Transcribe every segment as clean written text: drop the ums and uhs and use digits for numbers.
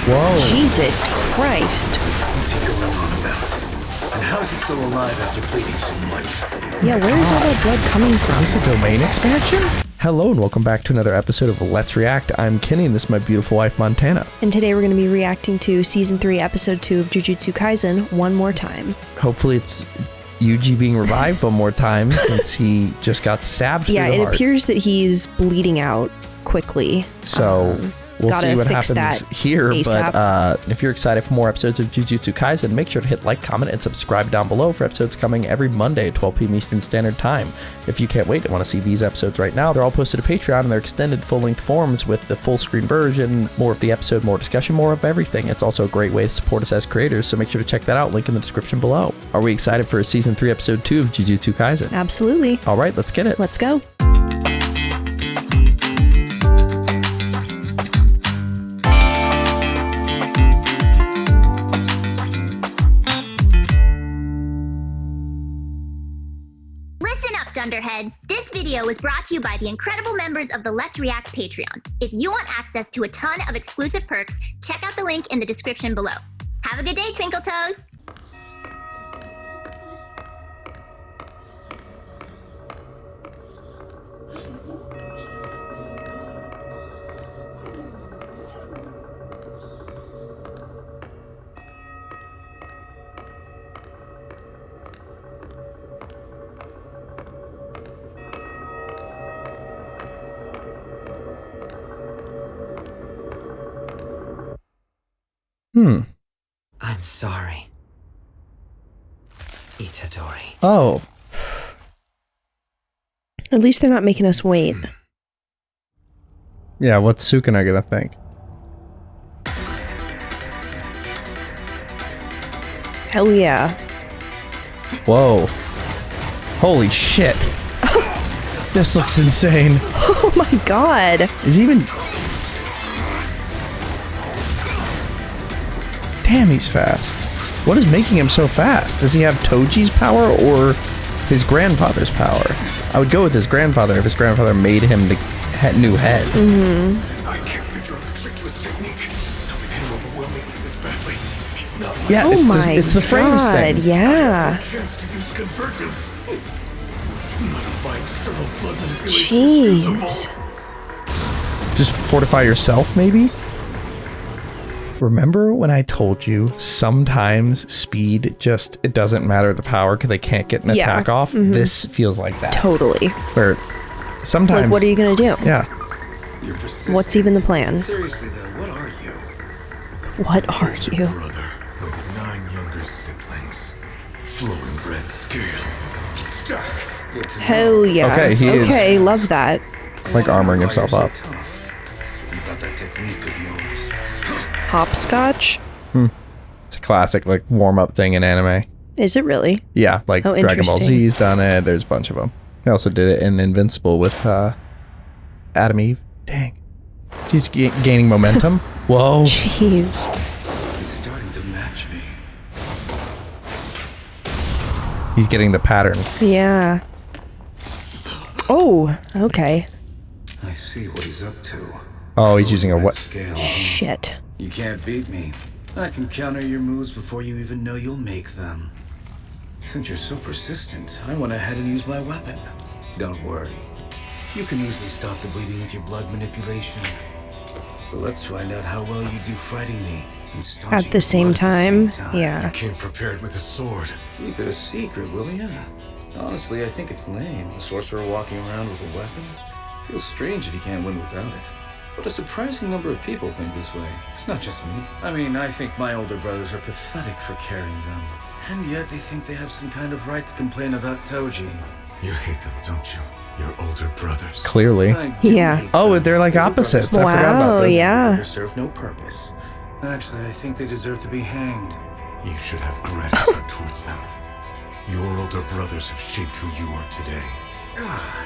Whoa. Jesus Christ. What's he going on about? And how is he still alive after bleeding so much? Yeah, where is all that blood coming from? Is this a domain expansion? Hello and welcome back to another episode of Let's React. I'm Kenny and this is my beautiful wife, Montana. And today we're going to be reacting to Season 3, Episode 2 of Jujutsu Kaisen one more time. Hopefully it's Yuji being revived one more time since he just got stabbed through the heart. Yeah, it appears that he's bleeding out quickly. So we'll see what happens here. ASAP. But if you're excited for more episodes of Jujutsu Kaisen, make sure to hit like, comment, and subscribe down below for episodes coming every Monday at 12 p.m. Eastern Standard Time. If you can't wait and want to see these episodes right now, they're all posted to Patreon and they're extended full-length forms with the full screen version, more of the episode, more discussion, more of everything. It's also a great way to support us as creators, so make sure to check that out. Link in the description below. Are we excited for Season 3, Episode 2 of Jujutsu Kaisen? Absolutely. All right, let's get it. Let's go. Dunderheads, this video was brought to you by the incredible members of the Let's React Patreon. If you want access to a ton of exclusive perks, check out the link in the description below. Have a good day, Twinkle Toes! I'm sorry, Itadori. Oh. At least they're not making us wait. Yeah, what's Sukuna gonna think? Hell yeah. Whoa. Holy shit. This looks insane. Oh my god. Is he even... Damn, he's fast. What is making him so fast? Does he have Toji's power or his grandfather's power? I would go with his grandfather if his grandfather made him the new head. I can't figure out the trick to his technique. With him overwhelming me this badly, he's not like Yeah, it's the frames thing. Yeah. chance to use convergence. None of my external blood manipulation is usable. Jeez. Just fortify yourself, maybe? Remember when I told you sometimes speed just, it doesn't matter the power because they can't get an attack off? This feels like that. Totally. Where sometimes... Like, what are you gonna do? Yeah. You're persistent. What's even the plan? Seriously though, what are you? What are you? Brother with 9 younger siblings. Flowing red scale. Stack. Good to know. Hell yeah. Okay, he is. Okay, love that. Like armoring himself up. Tough. What about that technique of yours? Hopscotch? It's a classic, like, warm-up thing in anime. Is it really? Yeah, like Oh, Dragon Ball interesting. Z's done it. There's a bunch of them. He also did it in Invincible with Adam Eve. Dang. She's gaining momentum. Whoa. Jeez. He's starting to match me. He's getting the pattern. Yeah. Oh, okay. I see what he's up to. Oh, he's using a Red what? scale. Shit. You can't beat me. I can counter your moves before you even know you'll make them. Since you're so persistent, I went ahead and used my weapon. Don't worry. You can easily stop the bleeding with your blood manipulation. But let's find out how well you do fighting me and staunching At the same blood time? at the same time. Yeah. You came prepared with a sword. Keep it a secret, will ya? Honestly, I think it's lame. A sorcerer walking around with a weapon? Feels strange if you can't win without it. But a surprising number of people think this way. It's not just me. I mean, I think my older brothers are pathetic for carrying them. And yet they think they have some kind of right to complain about Toji. You hate them, don't you? Your older brothers. Clearly. I do Yeah. hate Oh, them. they're like Older opposites. brothers I forgot about Wow, this. yeah. They serve no purpose. Actually, I think they deserve to be hanged. You should have gratitude towards them. Your older brothers have shaped who you are today.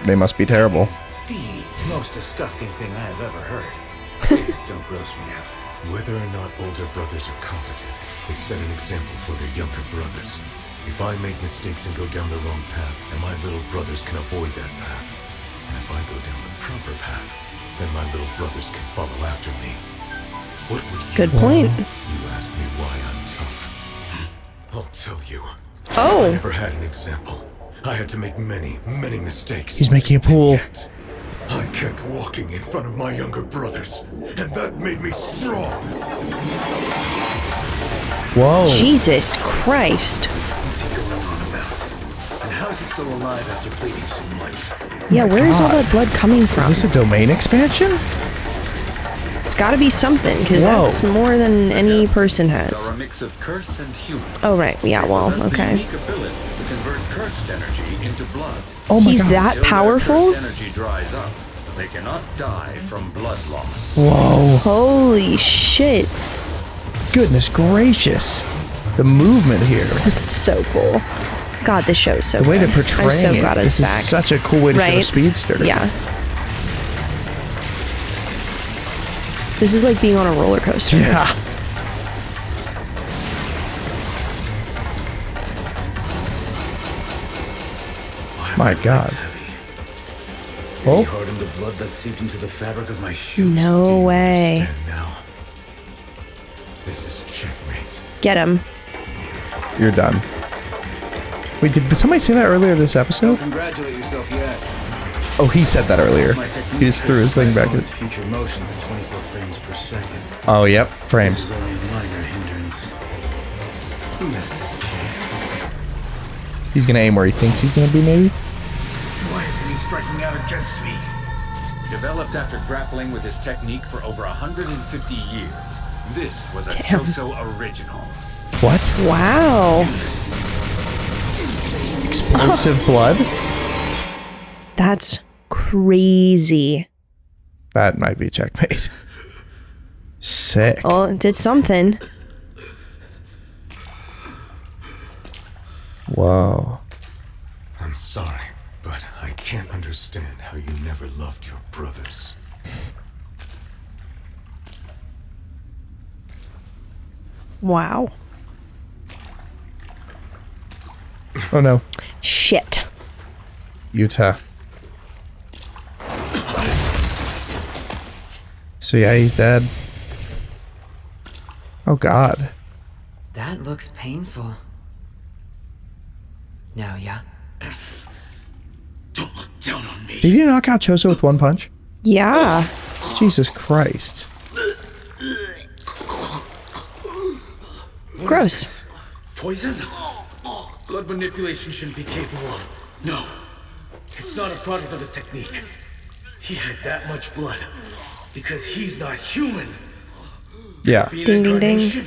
They must be terrible. The most disgusting thing I have ever heard. Please don't gross me out. Whether or not older brothers are competent, they set an example for their younger brothers. If I make mistakes and go down the wrong path, then my little brothers can avoid that path. And if I go down the proper path, then my little brothers can follow after me. What would you Good point. You asked me why I'm tough. I'll tell you. I Oh, never had an example. I had to make many, many mistakes. He's making a pool. Yet, I kept walking in front of my younger brothers, and that made me strong. Whoa. Jesus Christ. What's he going on about? And how is he still alive after bleeding so much? Yeah, where is all that blood coming from? Is this a domain expansion? It's gotta be something, because Whoa. that's more than any person Are has. a mix of curse and human. Oh, right. Yeah, well, Possess the okay. unique ability to convert cursed energy into blood. Oh my He's god. that Till their powerful? cursed energy dries up, they cannot die from blood loss. Whoa. Holy shit. Goodness gracious. The movement here. This is so cool. God, this show is so The way good. they're portraying I'm so it. glad it's This back. is such a cool way to show a Right? speedster. Yeah. This is like being on a roller coaster. Yeah. My god. Oh. Oh, Hardened the blood that seeped into the fabric of my shoes. No way. Understand now? This is checkmate. Get him. you're done. Wait, did somebody say that earlier this episode? Congratulate yourself yet. Oh, he said that earlier. My technique He just threw his thing back. its future motions at 24 frames per second. Oh, yep. This Frames. is only a minor hindrance. He missed his chance. He's gonna aim where he thinks he's gonna be, maybe? Why isn't he striking out against me? Developed after grappling with his technique for over 150 years, this was a Damn. Choso original. What? Wow. Explosive blood? That's crazy. That might be checkmate. Sick. Well, it did something. Whoa. I'm sorry, but I can't understand how you never loved your brothers. Wow. Oh no. Shit. Yuta. So yeah, he's dead. Oh god. That looks painful. Naoya. Don't look down on me. Did he knock out Choso with one punch? Yeah. Jesus Christ. Gross. Poison? Blood manipulation shouldn't be capable of. No. It's not a product of his technique. He had that much blood. Because he's not human. Yeah. Being Ding, ding, ding. incarnation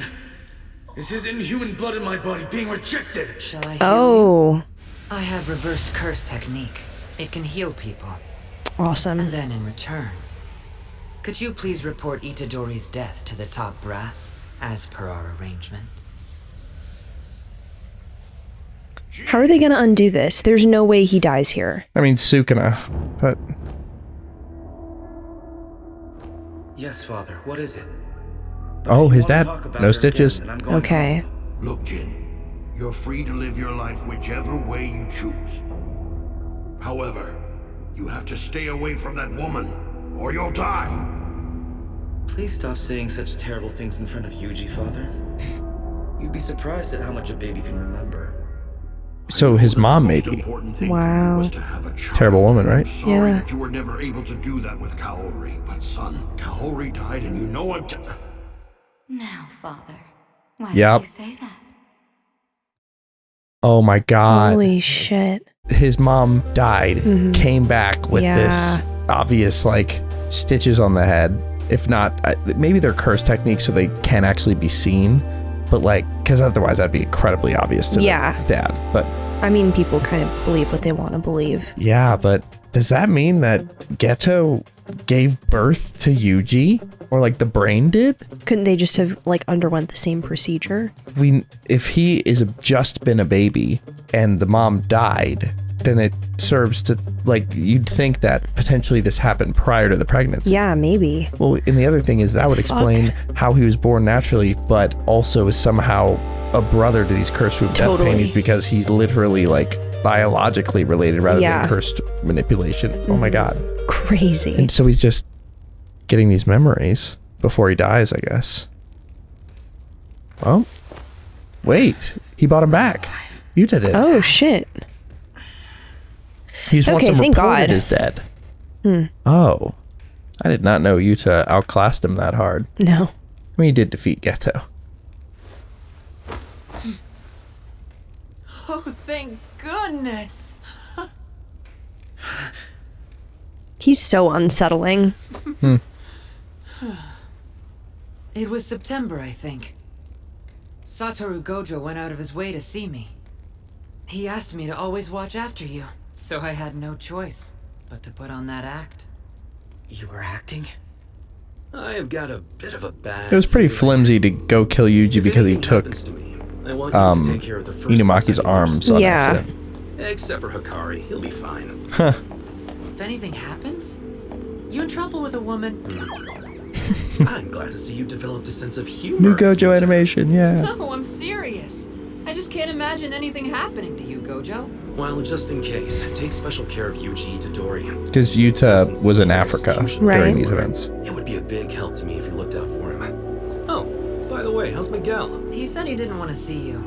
is his inhuman blood in my body being rejected. Shall I heal Oh. you? I have reversed curse technique. It can heal people. Awesome. And then in return, could you please report Itadori's death to the top brass, as per our arrangement? How are they gonna undo this? There's no way he dies here. I mean, Sukuna, but Yes, Father. What is it? oh, If you his wanna dad. talk about No her stitches. again, then I'm going Okay. home. Look, Jin, you're free to live your life whichever way you choose. However, you have to stay away from that woman, or you'll die. Please stop saying such terrible things in front of Yuji, Father. You'd be surprised at how much a baby can remember. So his mom, The most maybe. important thing for Wow. you was to have a child. Terrible woman, right? I'm sorry Yeah. that you were never able to do that with Kaori, but son, Kaori died, and you know I'm. Now, Father, why Yep. did you say that? Oh my god. Holy shit. His mom died, came back with Yeah. this obvious, like, stitches on the head. If not, maybe they're curse techniques so they can actually be seen. But, like, because otherwise that'd be incredibly obvious to Yeah. the dad. But, I mean, people kind of believe what they want to believe. yeah, but does that mean that Geto gave birth to Yuji? Or, like, the brain did? Couldn't they just have, like, underwent the same procedure? If he is just been a baby and the mom died, then it serves to, like, you'd think that potentially this happened prior to the pregnancy. Yeah, maybe. Well, and the other thing is that would explain how he was born naturally, but also is somehow a brother to these cursed root death Totally. paintings because he's literally, like, biologically related rather Yeah. than cursed manipulation. Oh my god. Crazy. And so he's just getting these memories. before he dies, I guess. Well, wait. He bought him back. Yuta did. Oh, shit. He's once Okay, thank reported God. as dead. Oh. I did not know Yuta outclassed him that hard. No. I mean, he did defeat Geto. Oh, thank goodness. He's so unsettling. It was September, I think. Satoru Gojo went out of his way to see me. He asked me to always watch after you, so I had no choice but to put on that act. You were acting? I have got a bit of a bad It was pretty feeling. flimsy to go kill Yuji because he took Inumaki's arms on Yeah. accident. Except for Hikari, he'll be fine. If anything happens, you in trouble with a woman? I'm glad to see you developed a sense of humor. New Gojo animation, yeah. No, I'm serious. I just can't imagine anything happening to you, Gojo. Well, just in case, take special care of Yuji Itadori. Because Yuta was in Africa Right. during these events. It would be a big help to me if you looked out for him. Oh, by the way, how's Miguel? He said he didn't want to see you.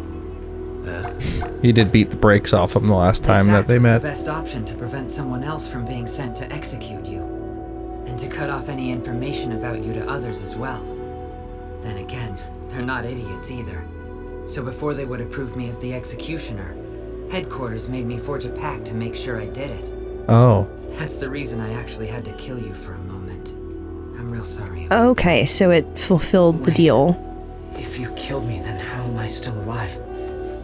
He did beat the brakes off him the last time This that act they was met. the best option to prevent someone else from being sent to execute you, and to cut off any information about you to others as well. Then again, they're not idiots either. So before they would approve me as the executioner, headquarters made me forge a pact to make sure I did it. Oh. That's the reason I actually had to kill you for a moment. I'm real sorry. Okay, so it fulfilled the deal. If you killed me, then how am I still alive?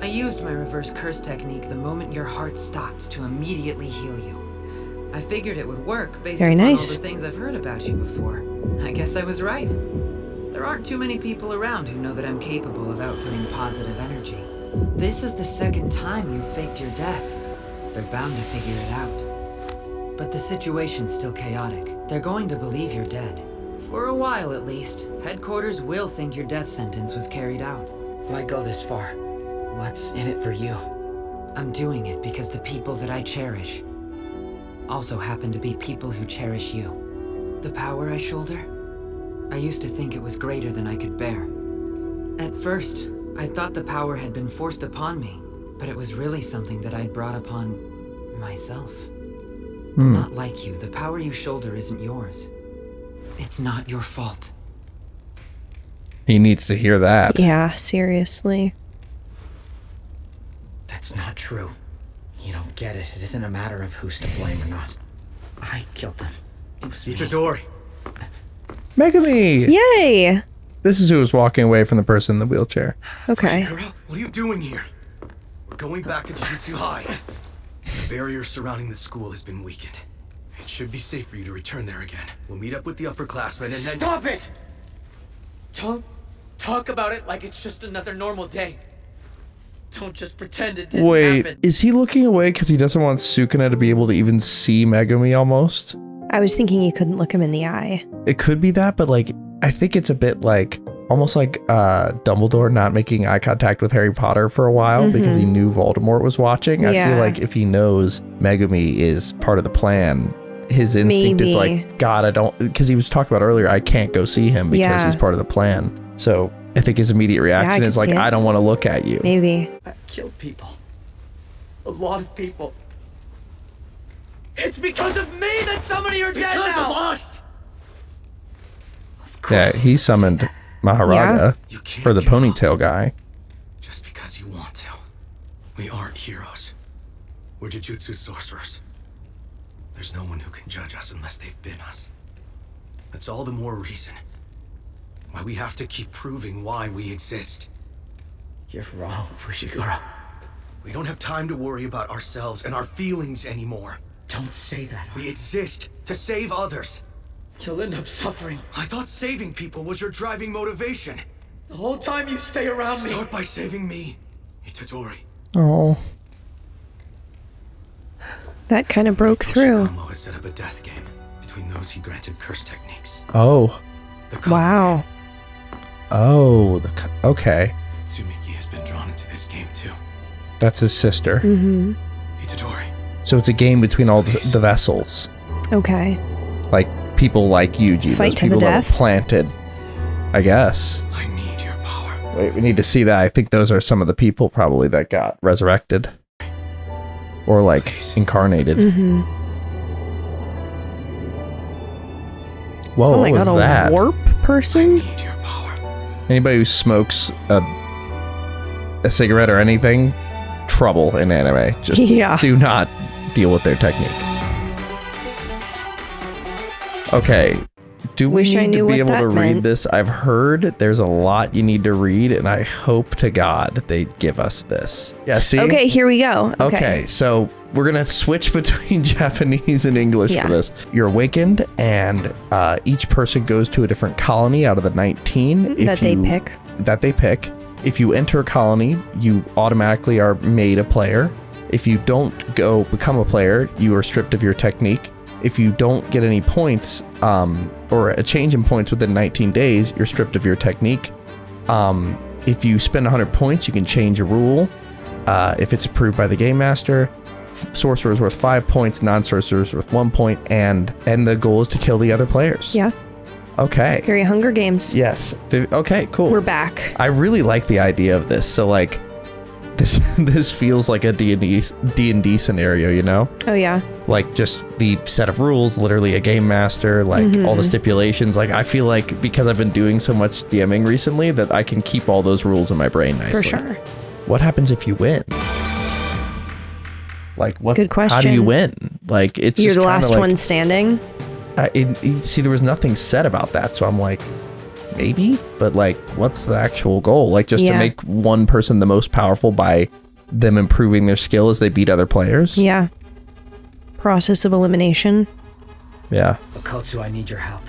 I used my reverse curse technique the moment your heart stopped to immediately heal you. I figured it would work based Very upon nice. all the things I've heard about you before. I guess I was right. There aren't too many people around who know that I'm capable of outputting positive energy. This is the second time you've faked your death. They're bound to figure it out. But the situation's still chaotic. They're going to believe you're dead. For a while at least, headquarters will think your death sentence was carried out. Why go this far? What's in it for you? I'm doing it because the people that I cherish also happen to be people who cherish you. The power I shoulder? I used to think it was greater than I could bear. At first, I thought the power had been forced upon me, but it was really something that I'd brought upon myself. I'm not like you. The power you shoulder isn't yours. It's not your fault. He needs to hear that. Yeah, seriously. That's not true. You don't get it. It isn't a matter of who's to blame or not. I killed them. It was me. Itadori! Megami! Yay! This is who was walking away from the person in the wheelchair. Okay. Girl, what are you doing here? We're going back to Jujutsu High. The barrier surrounding the school has been weakened. It should be safe for you to return there again. We'll meet up with the upperclassmen and then— Stop it! Don't talk about it like it's just another normal day. Don't just pretend it didn't Wait, happen. is he looking away because he doesn't want Sukuna to be able to even see Megami almost? I was thinking you couldn't look him in the eye. It could be that, but like, I think it's a bit like, almost like Dumbledore not making eye contact with Harry Potter for a while because he knew Voldemort was watching. I feel like if he knows Megami is part of the plan, his instinct is like, God, I don't, because he was talking about earlier, I can't go see him because he's part of the plan. So I think his immediate reaction is like, I don't want to look at you. Maybe. I killed people. A lot of people. It's because of me that so many are dead now! Because of us! Yeah, he summoned Maharaga for the ponytail guy. Just because you want to. We aren't heroes. We're Jujutsu sorcerers. There's no one who can judge us unless they've been us. That's all the more reason why we have to keep proving why we exist. You're wrong, Fushiguro. We don't have time to worry about ourselves and our feelings anymore. Don't say that. We exist to save others. You'll end up suffering. I thought saving people was your driving motivation. The whole time you stay around me. Start by saving me, Itadori. Oh. That kind of broke through. Shikamo has set up a death game between those he granted curse techniques. Oh. Wow. Oh, okay. Tsumiki has been drawn into this game too. That's his sister. Mm-hmm. Itadori. So it's a game between all the vessels. Okay. Like people like Yuji, Fight those to the people that death? were planted I guess. I need your power. Wait, we need to see that. I think those are some of the people probably that got resurrected. Or like incarnated. Mm-hmm. Whoa, Oh my what god, was that? a warp person? Need your power. Anybody who smokes a cigarette or anything, trouble in anime. Just Yeah. do not deal with their technique. Okay. Do we Wish I need to knew be what able that to read meant. this? I've heard there's a lot you need to read, and I hope to God they give us this. Yeah, see? Okay, here we go. Okay, so we're going to switch between Japanese and English Yeah. for this. You're awakened, and each person goes to a different colony out of the 19. That they pick. That they pick. If you enter a colony, you automatically are made a player. If you don't go become a player, you are stripped of your technique. If you don't get any points, or a change in points within 19 days, you're stripped of your technique. If you spend 100 points, you can change a rule. If it's approved by the game master, sorcerer is worth 5 points, non-sorcerer is worth 1 point, and the goal is to kill the other players. Yeah. Okay. Very Hunger Games. Yes. Okay, cool. We're back. I really like the idea of this. So like this feels like a D&D scenario, you know? Oh yeah. Like just the set of rules, literally a game master, like all the stipulations. Like I feel like because I've been doing so much DMing recently that I can keep all those rules in my brain nicely. For sure. What happens if you win? Like what? Good question. How do you win? Like it's You're just the kinda last like, one standing. See, there was nothing said about that, so I'm like, maybe, but like, what's the actual goal? Like, just to make one person the most powerful by them improving their skill as they beat other players? Yeah. Process of elimination. Yeah. Okotsu, I need your help.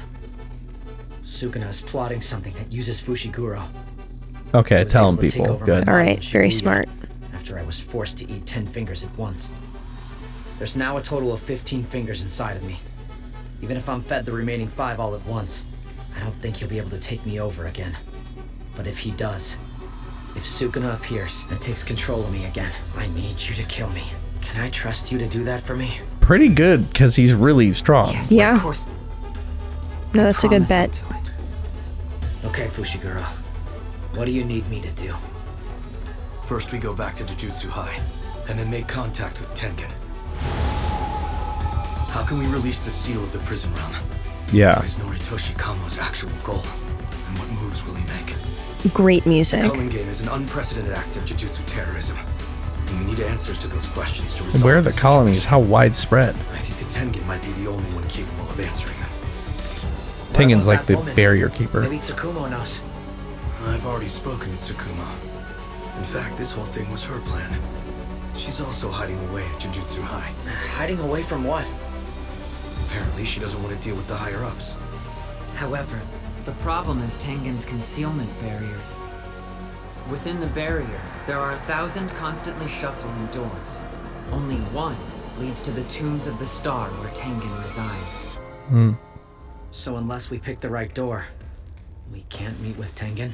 Sukuna is plotting something that uses Fushiguro. Okay, tell them people. Good. All right, very smart. After I was forced to eat 10 fingers at once. There's now a total of 15 fingers inside of me. Even if I'm fed the remaining 5 all at once, I don't think he'll be able to take me over again. But if he does, if Sukuna appears and takes control of me again, I need you to kill me. Can I trust you to do that for me? Pretty good, because he's really strong. Yes, Yeah. Of course. No, that's a good bet. Okay, Fushiguro. What do you need me to do? First we go back to Jujutsu High, and then make contact with Tengen. How can we release the seal of the prison realm? Yeah. What is Noritoshi Kamo's actual goal? And what moves will he make? Great music. The Culling game is an unprecedented act of Jujutsu terrorism. And we need answers to those questions to resolve. And where are the colonies? How widespread? I think the Tengen might be the only one capable of answering them. Tengen's like the barrier keeper. Maybe Tsukumo knows. I've already spoken to Tsukuma. In fact, this whole thing was her plan. She's also hiding away at Jujutsu High. Hiding away from what? Apparently, she doesn't want to deal with the higher-ups. However, the problem is Tengen's concealment barriers. Within the barriers, there are 1,000 constantly shuffling doors. Only one leads to the Tombs of the Star where Tengen resides. Hmm. So unless we pick the right door, we can't meet with Tengen?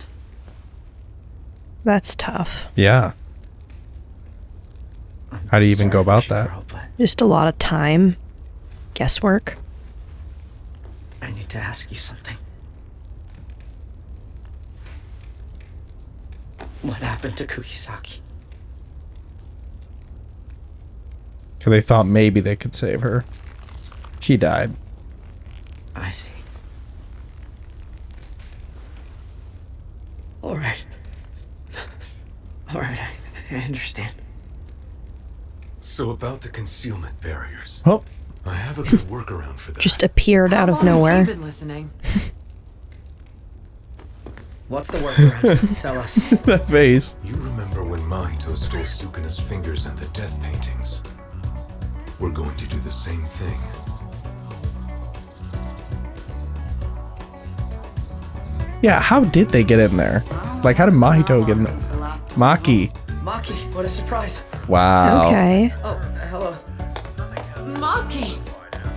That's tough. Yeah. How do you even go about that? Just a lot of time. Guesswork. I need to ask you something. What happened to Kugisaki? Because they thought maybe they could save her. She died. I see. Alright. Alright, I understand. So about the concealment barriers. Oh. I have a good workaround for that. Just appeared out of How long nowhere. has he been listening? What's the workaround? Tell us. That face. You remember when Mahito stole Sukuna's fingers and the death paintings? We're going to do the same thing. Yeah, how did they get in there? Like, how did Mahito get in there? Maki. Maki, what a surprise. Wow. Okay. Oh, hello. Maki!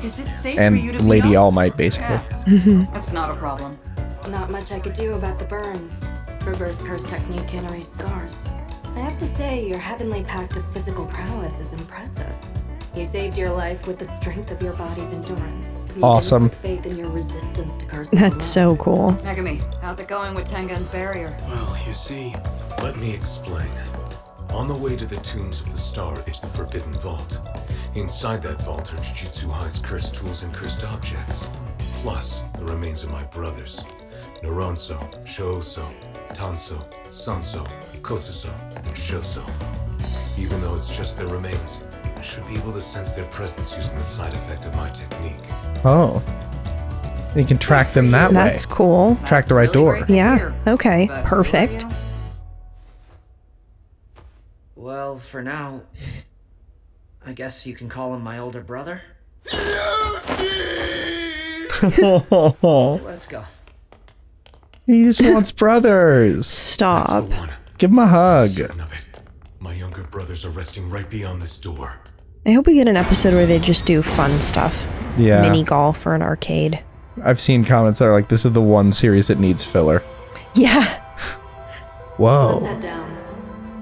Is it safe And for you to Lady be All Might, basically. That's not a problem. Not much I could do about the burns. Reverse curse technique can't erase scars. I have to say, your heavenly pact of physical prowess is impressive. You saved your life with the strength of your body's endurance. You Awesome. didn't put faith in your resistance to curses. That's so cool. Megami, how's it going with Tengen's barrier? Well, you see, let me explain. On the way to the Tombs of the Star is the Forbidden Vault. Inside that vault are Jujutsu High's cursed tools and cursed objects. Plus, the remains of my brothers. Naranso, Choso, Tanso, Sanso, Kotsuso, and Shoso. Even though it's just their remains, I should be able to sense their presence using the side effect of my technique. Oh. You can track them that way. That's cool. Track the right door. Yeah. Okay. Perfect. Well, for now, I guess you can call him my older brother. Let's go. He just wants brothers. Stop. Give him a hug. My younger brothers are resting right beyond this door. I hope we get an episode where they just do fun stuff. Yeah. Mini golf or an arcade. I've seen comments that are like, this is the one series that needs filler. Yeah. Whoa. Let's head down.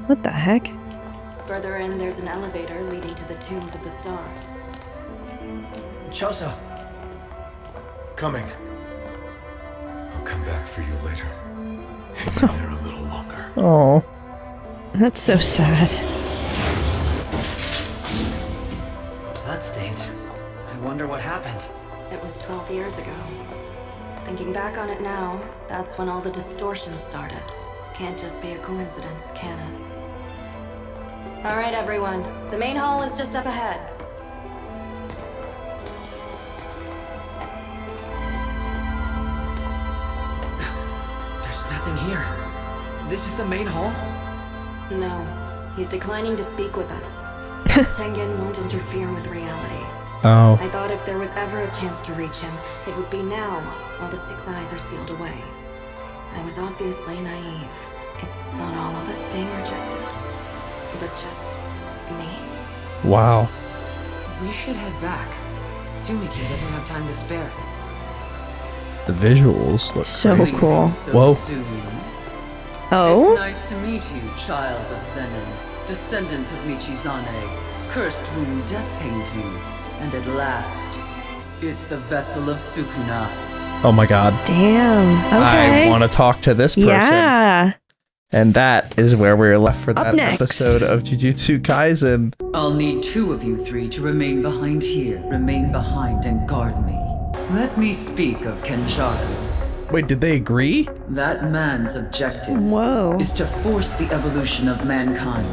What the heck? Further in, there's an elevator leading to the Tombs of the Star. Choso. Coming. I'll come back for you later. Hang in there a little longer. Oh. That's so sad. Bloodstains. I wonder what happened. It was 12 years ago. Thinking back on it now, that's when all the distortion started. Can't just be a coincidence, can it? All right, everyone. The main hall is just up ahead. There's nothing here. This is the main hall? No, he's declining to speak with us. Tengen won't interfere with reality. Oh. I thought if there was ever a chance to reach him, it would be now, while the Six Eyes are sealed away. I was obviously naive. It's not all of us being rejected, but just me. Wow. We should head back. Tsumiki doesn't have time to spare. The visuals look So crazy. cool. Whoa. Soon. Oh? It's nice to meet you, child of Zenin, descendant of Michizane, cursed whom death painting, and at last, it's the vessel of Sukuna. Oh my god. Damn. Okay. I want to talk to this person. Yeah. And that is where we're left for Up that next. episode of Jujutsu Kaisen. I'll need two of you three to remain behind here. Remain behind and guard me. Let me speak of Kenjaku. Wait, did they agree? That man's objective Whoa. is to force the evolution of mankind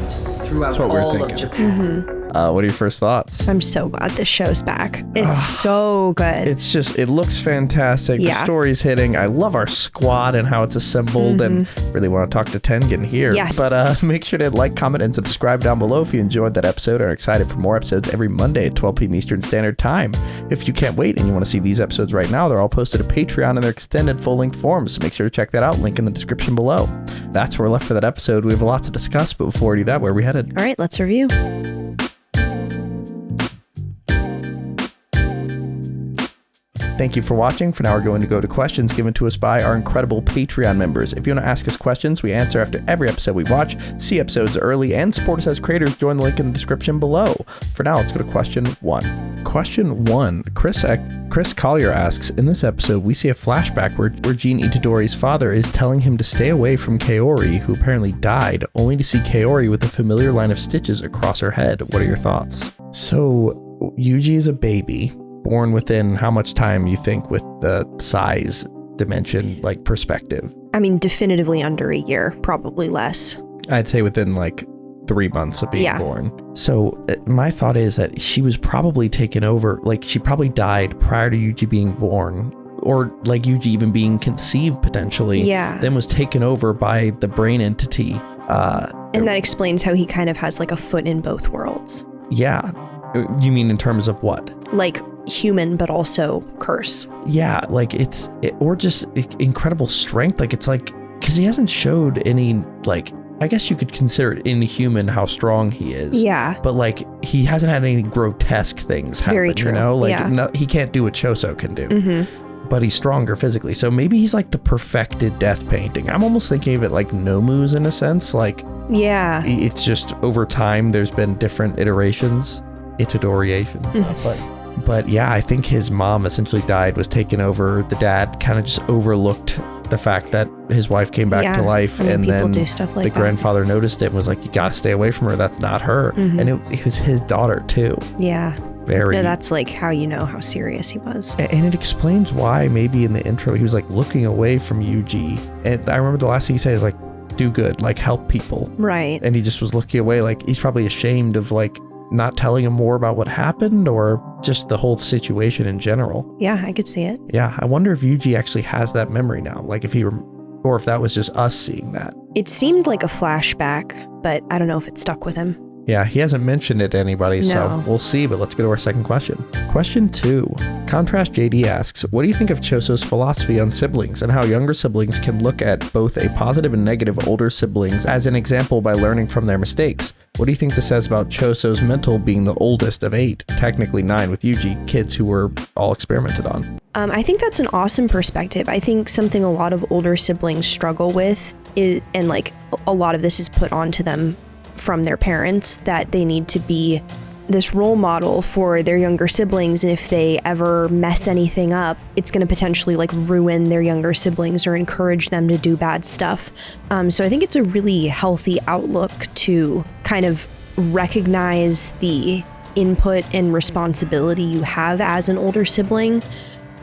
throughout That's what we're all of thinking. Japan. What are your first thoughts? I'm so glad this show's back. It's so good. It's just, it looks fantastic. Yeah. The story's hitting. I love our squad and how it's assembled, and really want to talk to Tengen here. Yeah. But make sure to like, comment, and subscribe down below if you enjoyed that episode and are excited for more episodes every Monday at 12 p.m. Eastern Standard Time. If you can't wait and you want to see these episodes right now, they're all posted to Patreon in their extended full-length forms, so make sure to check that out. Link in the description below. That's where we're left for that episode. We have a lot to discuss, but before we do that, where are we headed? All right, let's review. Thank you for watching. For now, we're going to go to questions given to us by our incredible Patreon members. If you want to ask us questions, we answer after every episode we watch, see episodes early, and support us as creators. Join the link in the description below. For now, let's go to question 1. Question 1. Chris Collier asks, in this episode, we see a flashback where Jin Itadori's father is telling him to stay away from Kaori, who apparently died, only to see Kaori with a familiar line of stitches across her head. What are your thoughts? So, Yuji is a baby. Born within how much time you think with the size dimension perspective? I mean, definitively under a year, probably less. I'd say within 3 months of being born. So my thought is that she was probably taken over, she probably died prior to Yuji being born, or Yuji even being conceived potentially. Yeah. Then was taken over by the brain entity. And that explains how he kind of has a foot in both worlds. Yeah. You mean in terms of what? Human, but also curse. Yeah, or just incredible strength. Because he hasn't showed any, I guess you could consider it inhuman how strong he is. Yeah. But, he hasn't had any grotesque things happen. Very true. You know? Yeah. He can't do what Choso can do. But he's stronger physically. So maybe he's the perfected death painting. I'm almost thinking of it like Nomu's in a sense. Yeah. It's just over time there's been different iterations. Itadoriation. But yeah, I think his mom essentially died, was taken over. The dad kind of just overlooked the fact that his wife came back to life, and then do stuff like the that. grandfather noticed it and was like, you gotta stay away from her, that's not her. And it was his daughter too. Yeah. Very. No, that's like how you know how serious he was. And it explains why maybe in the intro he was like looking away from Yuji. And I remember the last thing he said is like, do good, like help people. Right. And he just was looking away, like he's probably ashamed of like not telling him more about what happened, or just the whole situation in general. Yeah, I could see it. Yeah, I wonder if Yuji actually has that memory now, like if he or if that was just us seeing that. It seemed like a flashback, but I don't know if it stuck with him. Yeah, he hasn't mentioned it to anybody, so we'll see, but let's go to our second question. Question 2. Contrast JD asks, what do you think of Choso's philosophy on siblings and how younger siblings can look at both a positive and negative older siblings as an example by learning from their mistakes? What do you think this says about Choso's mental being the oldest of 8, technically 9 with Yuji, kids who were all experimented on? I think that's an awesome perspective. I think something a lot of older siblings struggle with is, and like a lot of this is put onto them from their parents, that they need to be this role model for their younger siblings, and if they ever mess anything up, it's going to potentially like ruin their younger siblings or encourage them to do bad stuff. So I think it's a really healthy outlook to kind of recognize the input and responsibility you have as an older sibling,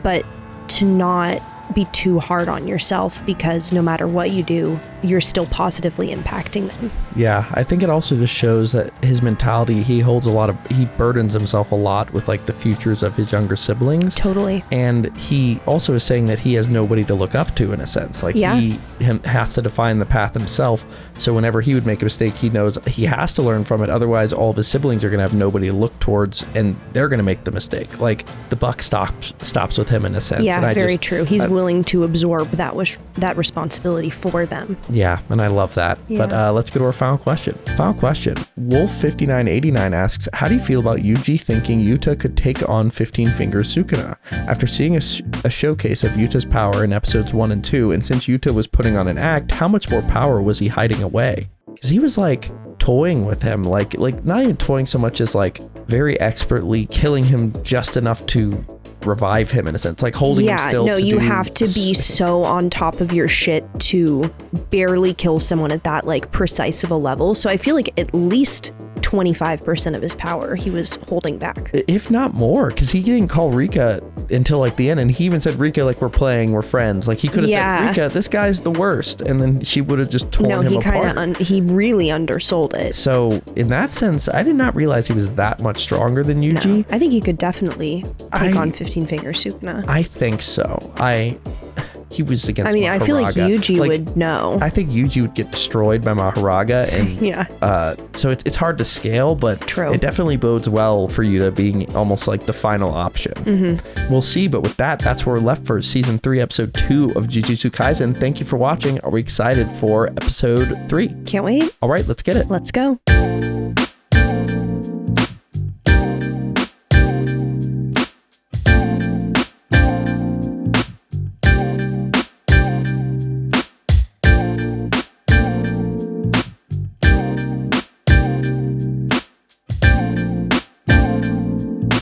but to not be too hard on yourself, because no matter what you do, you're still positively impacting them. Yeah, I think it also just shows that his mentality, he burdens himself a lot with like the futures of his younger siblings. Totally. And he also is saying that he has nobody to look up to in a sense. Like he has to define the path himself. So whenever he would make a mistake, he knows he has to learn from it. Otherwise, all of his siblings are going to have nobody to look towards, and they're going to make the mistake. Like the buck stops with him in a sense. Yeah, and very true. He's willing to absorb that responsibility for them. Yeah, and I love that. Yeah. But let's go to our final question. Wolf5989 asks, how do you feel about Yuji thinking Yuta could take on 15 Fingers Sukuna? After seeing a showcase of Yuta's power in episodes 1 and 2, and since Yuta was putting on an act, how much more power was he hiding away? Because he was like toying with him, like not even toying so much as like very expertly killing him just enough to revive him in a sense, like holding him still. No, you have to be so on top of your shit to barely kill someone at that like precise of a level. So I feel like at least 25% of his power he was holding back, if not more, because he didn't call Rika until like the end, and he even said, Rika, like we're friends. Like he could have said, Rika, this guy's the worst, and then she would have just torn him apart. He really undersold it. So in that sense, I did not realize he was that much stronger than Yuji. No, I think he could definitely take on 15 Fingers Sukuna. I think so. He was against Maharaga. I feel like Yuji would know. I think Yuji would get destroyed by Maharaga, and so it's hard to scale, but it definitely bodes well for Yuta being almost like the final option. We'll see, but with that's where we're left for season 3, episode 2 of Jujutsu Kaisen. Thank you for watching. Are we excited for episode 3? Can't wait. All right, let's get it. Let's go.